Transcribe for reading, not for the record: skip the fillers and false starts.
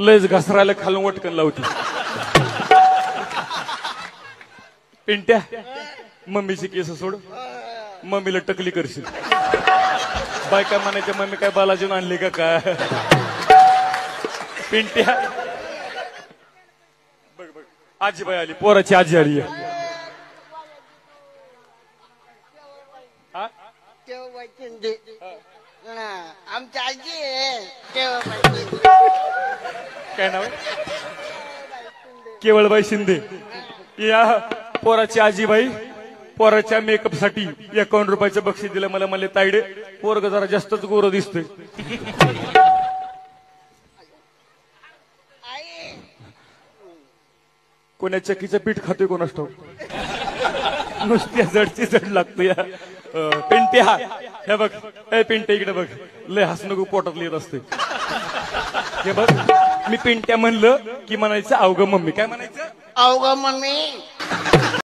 लयच घसरायला खालून वटकन लावती. पिंट्या मम्मीची केस सोड, मम्मीला टकली करशील. बायका म्हणायच्या मम्मी काय बालाजीन आणली का काय. पिंट्या बघ बघ आजीबाई आली, पोराची आजी आली. आमची आजी आहे काय नाव आहे? केवळबाई शिंदे. या पोराची आजीबाई पोराच्या मेकअप साठी 51 रुपयाचं बक्षीस दिलं. मला म्हणले ताईडे पोरग जरा जास्तच गोर दिसतोय. कोण्या चक्कीचं पीठ खातोय कोणास ठाऊक. नुसत्या जडची जड लागतो. या पिंट्या हे बघ, ए पिंट्या इकडे बघ, लय हसणं पोटात लिहित असते. हे बघ मी पिंट्या म्हणलं की म्हणायचं अवघ मम्मी. काय म्हणायचं? अवघ मम्मी.